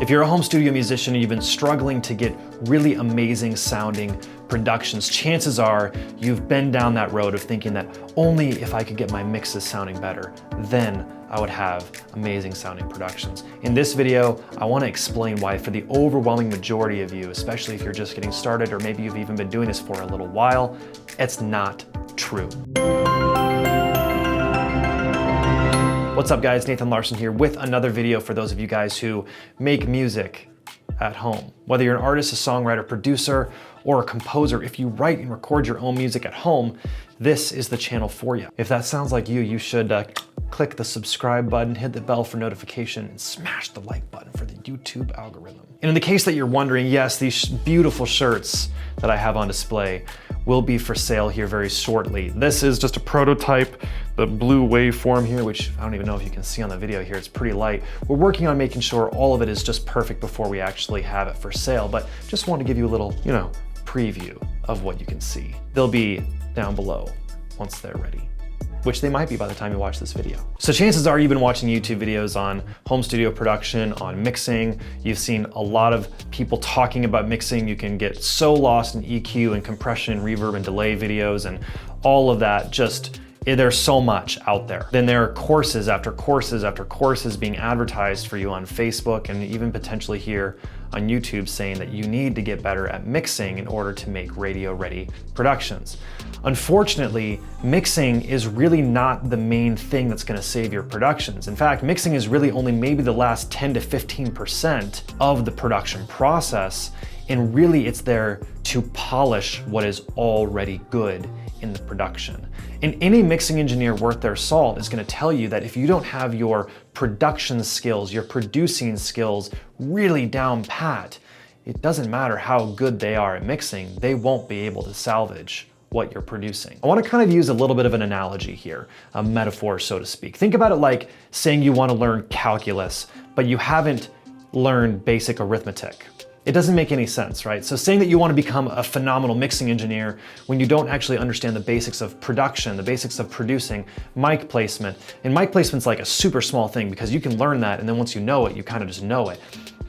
If you're a home studio musician and you've been struggling to get really amazing sounding productions, chances are you've been down that road of thinking that only if I could get my mixes sounding better, then I would have amazing sounding productions. In this video, I want to explain why for the overwhelming majority of you, especially if you're just getting started or maybe you've even been doing this for a little while, it's not true. What's up guys, Nathan Larsen here with another video for those of you guys who make music at home. Whether you're an artist, a songwriter, producer, or a composer, if you write and record your own music at home, this is the channel for you. If that sounds like you should click the subscribe button, hit the bell for notification, and smash the like button for the YouTube algorithm. And in the case that you're wondering, yes, these beautiful shirts that I have on display will be for sale here very shortly. This is just a prototype, the blue waveform here, which I don't even know if you can see on the video here, it's pretty light. We're working on making sure all of it is just perfect before we actually have it for sale, but just want to give you a little, preview of what you can see. They'll be down below once they're ready, which they might be by the time you watch this video. So chances are you've been watching YouTube videos on home studio production, on mixing. You've seen a lot of people talking about mixing. You can get so lost in EQ and compression, reverb and delay videos and all of that. There's so much out there. Then there are courses after courses after courses being advertised for you on Facebook and even potentially here on YouTube saying that you need to get better at mixing in order to make radio-ready productions. Unfortunately, mixing is really not the main thing that's gonna save your productions. In fact, mixing is really only maybe the last 10 to 15% of the production process, and really it's there to polish what is already good in the production. And any mixing engineer worth their salt is gonna tell you that if you don't have your production skills, your producing skills really down pat, it doesn't matter how good they are at mixing, they won't be able to salvage what you're producing. I wanna kind of use a little bit of an analogy here, a metaphor, so to speak. Think about it like saying you wanna learn calculus, but you haven't learned basic arithmetic. It doesn't make any sense, right? So saying that you want to become a phenomenal mixing engineer when you don't actually understand the basics of production, the basics of producing, mic placement. And mic placement's like a super small thing because you can learn that and then once you know it, you kind of just know it.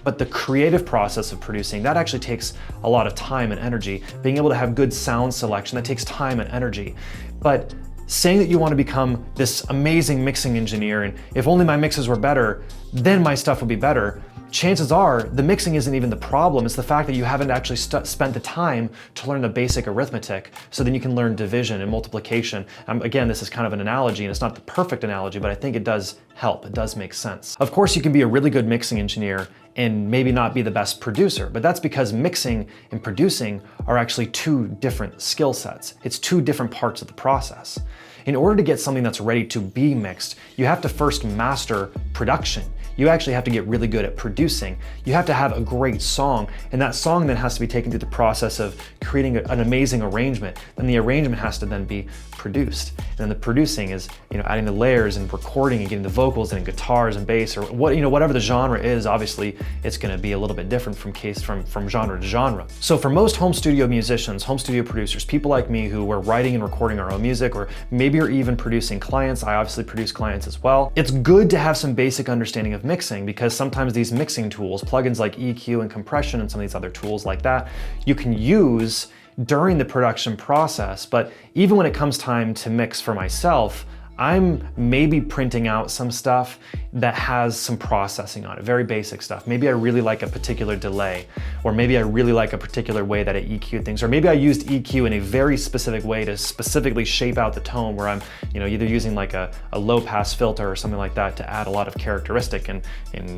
But the creative process of producing, that actually takes a lot of time and energy. Being able to have good sound selection, that takes time and energy. But saying that you want to become this amazing mixing engineer and if only my mixes were better, then my stuff would be better. Chances are the mixing isn't even the problem, it's the fact that you haven't actually spent the time to learn the basic arithmetic so then you can learn division and multiplication. Again, this is kind of an analogy and it's not the perfect analogy, but I think it does help, it does make sense. Of course, you can be a really good mixing engineer and maybe not be the best producer, but that's because mixing and producing are actually two different skill sets. It's two different parts of the process. In order to get something that's ready to be mixed, you have to first master production. You actually have to get really good at producing. You have to have a great song, and that song then has to be taken through the process of creating an amazing arrangement. Then the arrangement has to then be produced. And then the producing is, adding the layers and recording and getting the vocals and guitars and bass or whatever the genre is. Obviously, it's going to be a little bit different from genre to genre. So for most home studio musicians, home studio producers, people like me who were writing and recording our own music, or maybe you're even producing clients, I obviously produce clients as well. It's good to have some basic understanding of mixing because sometimes these mixing tools, plugins like EQ and compression and some of these other tools like that, you can use during the production process. But even when it comes time to mix for myself, I'm maybe printing out some stuff that has some processing on it, very basic stuff. Maybe I really like a particular delay, or maybe I really like a particular way that I EQ things, or maybe I used EQ in a very specific way to specifically shape out the tone where I'm either using like a low pass filter or something like that to add a lot of characteristic and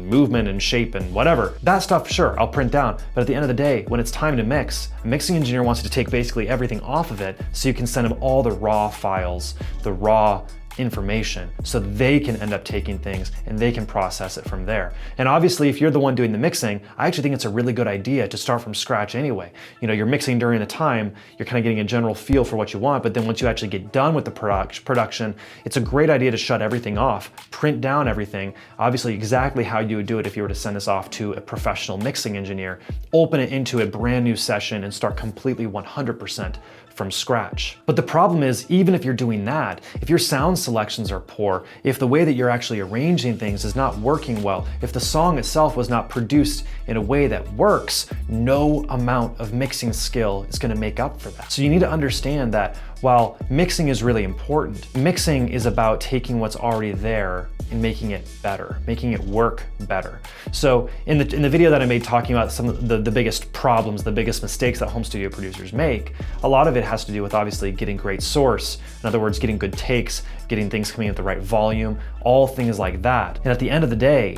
movement and shape and whatever. That stuff, sure, I'll print down, but at the end of the day, when it's time to mix, a mixing engineer wants you to take basically everything off of it so you can send them all the raw files, the raw information, so they can end up taking things and they can process it from there. And obviously, if you're the one doing the mixing, I actually think it's a really good idea to start from scratch anyway. You're mixing during the time, you're kind of getting a general feel for what you want, but then once you actually get done with the production, it's a great idea to shut everything off, print down everything, obviously exactly how you would do it if you were to send this off to a professional mixing engineer, open it into a brand new session and start completely 100% from scratch. But the problem is, even if you're doing that, if your sound selections are poor, if the way that you're actually arranging things is not working well, if the song itself was not produced in a way that works, no amount of mixing skill is going to make up for that. So you need to understand that while mixing is really important, mixing is about taking what's already there and making it better, making it work better. So in the video that I made talking about some of the biggest problems, the biggest mistakes that home studio producers make, a lot of it has to do with obviously getting great source. In other words, getting good takes, getting things coming at the right volume, all things like that. And at the end of the day,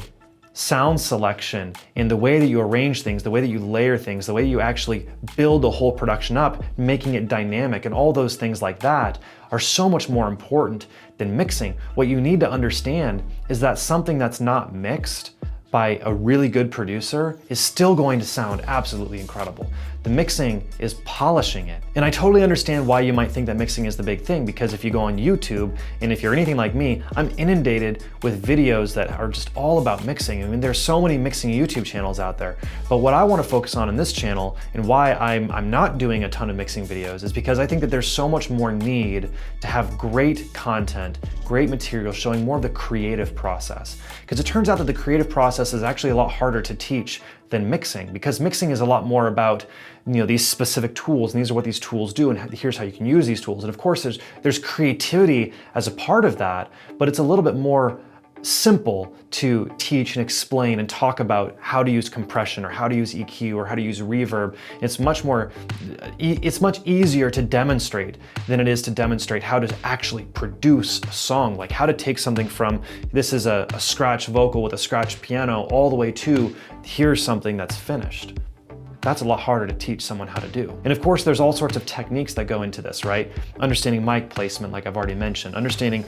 sound selection and the way that you arrange things, the way that you layer things, the way you actually build the whole production up, making it dynamic and all those things like that are so much more important than mixing. What you need to understand is that something that's not mixed by a really good producer is still going to sound absolutely incredible. The mixing is polishing it. And I totally understand why you might think that mixing is the big thing, because if you go on YouTube, and if you're anything like me, I'm inundated with videos that are just all about mixing. I mean, there's so many mixing YouTube channels out there. But what I want to focus on in this channel, and why I'm not doing a ton of mixing videos, is because I think that there's so much more need to have great content, great material showing more of the creative process. Because it turns out that the creative process is actually a lot harder to teach than mixing, because mixing is a lot more about, these specific tools, and these are what these tools do, and here's how you can use these tools. And of course, there's creativity as a part of that, but it's a little bit more simple to teach and explain and talk about how to use compression or how to use EQ or how to use reverb. It's much easier to demonstrate than it is to demonstrate how to actually produce a song, like how to take something from this is a scratch vocal with a scratch piano all the way to here's something that's finished. That's a lot harder to teach someone how to do. And of course, there's all sorts of techniques that go into this, right? Understanding mic placement, like I've already mentioned, understanding,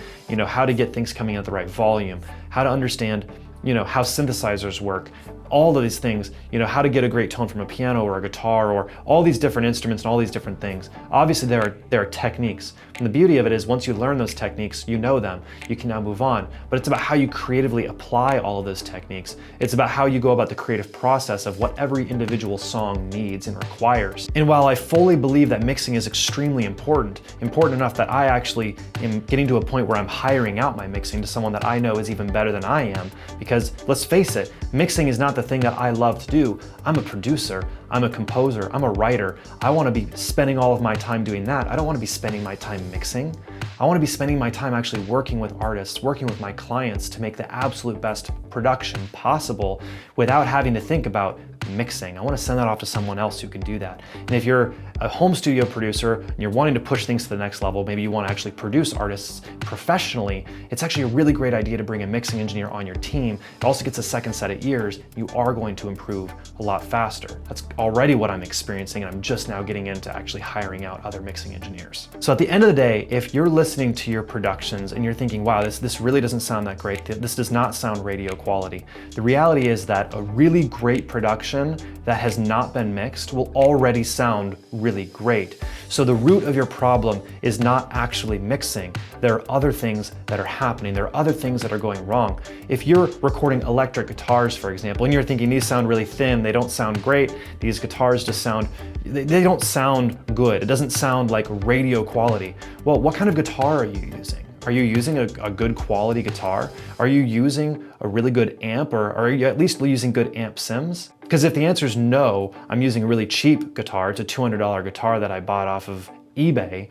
how to get things coming at the right volume, how to understand, how synthesizers work, all of these things, how to get a great tone from a piano or a guitar or all these different instruments and all these different things. Obviously, there are techniques. And the beauty of it is once you learn those techniques, you know them, you can now move on. But it's about how you creatively apply all of those techniques. It's about how you go about the creative process of what every individual song needs and requires. And while I fully believe that mixing is extremely important enough that I actually am getting to a point where I'm hiring out my mixing to someone that I know is even better than I am, because let's face it, mixing is not the thing that I love to do. I'm a producer, I'm a composer, I'm a writer. I want to be spending all of my time doing that. I don't want to be spending my time mixing. I want to be spending my time actually working with artists, working with my clients to make the absolute best production possible without having to think about mixing. I want to send that off to someone else who can do that. And if you're a home studio producer and you're wanting to push things to the next level, maybe you want to actually produce artists professionally, it's actually a really great idea to bring a mixing engineer on your team. It also gets a second set of ears. You are going to improve a lot faster. That's already what I'm experiencing, and I'm just now getting into actually hiring out other mixing engineers. So at the end of the day, if you're listening to your productions and you're thinking, wow, this really doesn't sound that great, this does not sound radio quality, the reality is that a really great production that has not been mixed will already sound really great. So the root of your problem is not actually mixing. There are other things that are happening. There are other things that are going wrong. If you're recording electric guitars, for example, and you're thinking these sound really thin, they don't sound great, these guitars just sound, they don't sound good. It doesn't sound like radio quality. Well, what kind of guitar are you using? Are you using a good quality guitar? Are you using a really good amp, or are you at least using good amp sims? Because if the answer is no, I'm using a really cheap guitar, it's a $200 guitar that I bought off of eBay,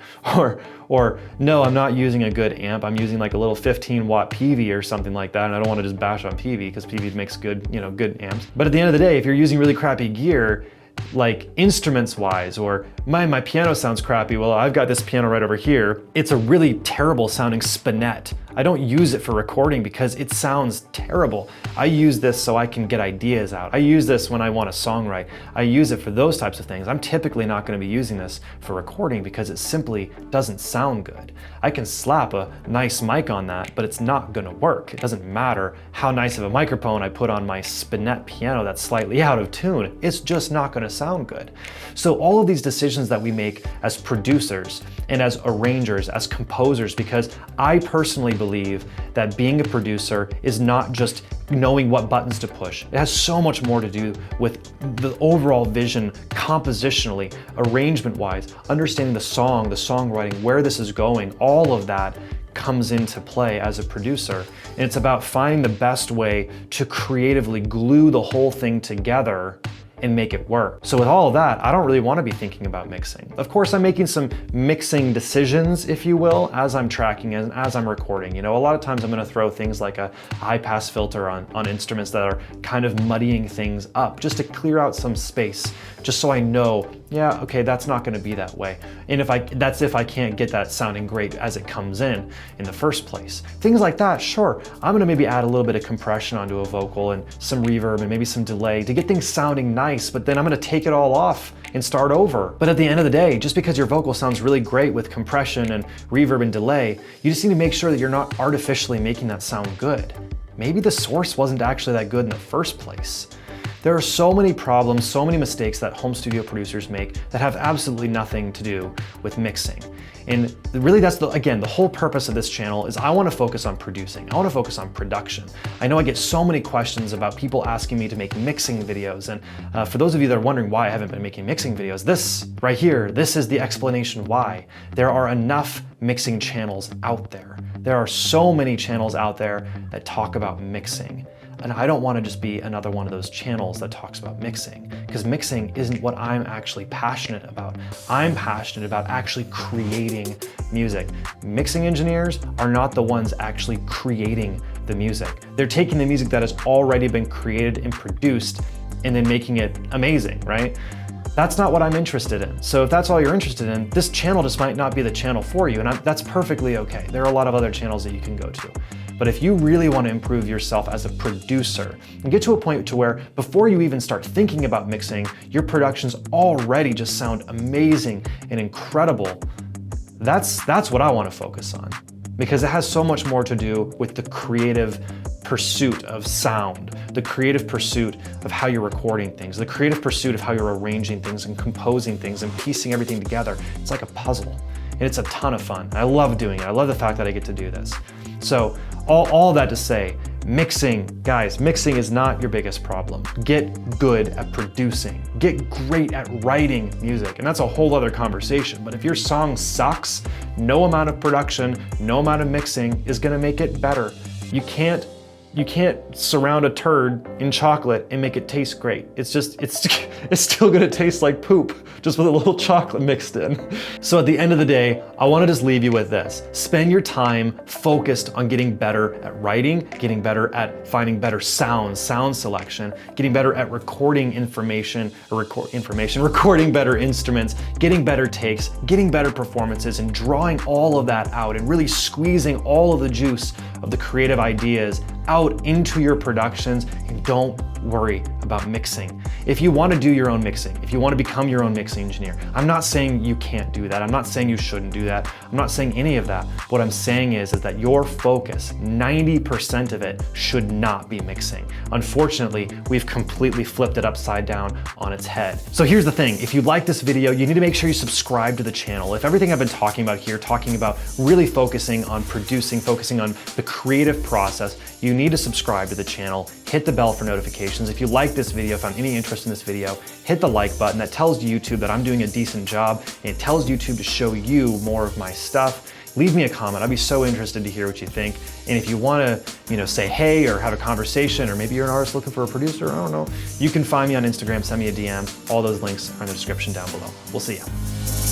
or no, I'm not using a good amp, I'm using like a little 15-watt PV or something like that, and I don't want to just bash on PV because PV makes good, good amps. But at the end of the day, if you're using really crappy gear, like instruments wise, or my piano sounds crappy, well, I've got this piano right over here. It's a really terrible sounding spinet. I don't use it for recording because it sounds terrible. I use this so I can get ideas out. I use this when I want to songwrite. I use it for those types of things. I'm typically not going to be using this for recording because it simply doesn't sound good. I can slap a nice mic on that, but it's not going to work. It doesn't matter how nice of a microphone I put on my spinet piano that's slightly out of tune. It's just not going to sound good. So all of these decisions that we make as producers and as arrangers, as composers, because I personally believe that being a producer is not just knowing what buttons to push. It has so much more to do with the overall vision, compositionally, arrangement-wise, understanding the song, the songwriting, where this is going, all of that comes into play as a producer. And it's about finding the best way to creatively glue the whole thing together and make it work. So with all of that, I don't really want to be thinking about mixing. Of course, I'm making some mixing decisions, if you will, as I'm tracking and as I'm recording. You know, a lot of times I'm going to throw things like a high pass filter on instruments that are kind of muddying things up just to clear out some space, just so I know, yeah, okay, that's not going to be that way. And if I can't get that sounding great as it comes in the first place. Things like that, sure, I'm going to maybe add a little bit of compression onto a vocal and some reverb and maybe some delay to get things sounding nice, but then I'm going to take it all off and start over. But at the end of the day, just because your vocal sounds really great with compression and reverb and delay, you just need to make sure that you're not artificially making that sound good. Maybe the source wasn't actually that good in the first place. There are so many problems, so many mistakes that home studio producers make that have absolutely nothing to do with mixing. And really that's again, the whole purpose of this channel is I want to focus on producing. I want to focus on production. I know I get so many questions about people asking me to make mixing videos. And for those of you that are wondering why I haven't been making mixing videos, this right here, this is the explanation why. There are enough mixing channels out there. There are so many channels out there that talk about mixing. And I don't want to just be another one of those channels that talks about mixing, because mixing isn't what I'm actually passionate about. I'm passionate about actually creating music. Mixing engineers are not the ones actually creating the music. They're taking the music that has already been created and produced and then making it amazing, right? That's not what I'm interested in. So if that's all you're interested in, this channel just might not be the channel for you, and that's perfectly okay. There are a lot of other channels that you can go to. But if you really want to improve yourself as a producer and get to a point to where before you even start thinking about mixing, your productions already just sound amazing and incredible, that's what I want to focus on, because it has so much more to do with the creative pursuit of sound, the creative pursuit of how you're recording things, the creative pursuit of how you're arranging things and composing things and piecing everything together. It's like a puzzle, and it's a ton of fun. I love doing it. I love the fact that I get to do this. So all that to say, mixing, guys, mixing is not your biggest problem. Get good at producing. Get great at writing music, and that's a whole other conversation. But if your song sucks, no amount of production, no amount of mixing is gonna make it better. You can't surround a turd in chocolate and make it taste great. It's still gonna taste like poop, just with a little chocolate mixed in. So at the end of the day, I wanna just leave you with this. Spend your time focused on getting better at writing, getting better at finding better sound selection, getting better at recording recording better instruments, getting better takes, getting better performances, and drawing all of that out and really squeezing all of the juice of the creative ideas out into your productions, and don't worry about mixing. If you want to do your own mixing, if you want to become your own mixing engineer, I'm not saying you can't do that. I'm not saying you shouldn't do that. I'm not saying any of that. What I'm saying is that your focus, 90% of it, should not be mixing. Unfortunately, we've completely flipped it upside down on its head. So here's the thing. If you like this video, you need to make sure you subscribe to the channel. If everything I've been talking about here, talking about really focusing on producing, focusing on the creative process, you need to subscribe to the channel, hit the bell for notifications. If you like this video, found any interest in this video, hit the like button. That tells YouTube that I'm doing a decent job, and it tells YouTube to show you more of my stuff. Leave me a comment. I'd be so interested to hear what you think. And if you want to, say hey or have a conversation, or maybe you're an artist looking for a producer, I don't know, you can find me on Instagram, send me a DM. All those links are in the description down below. We'll see ya.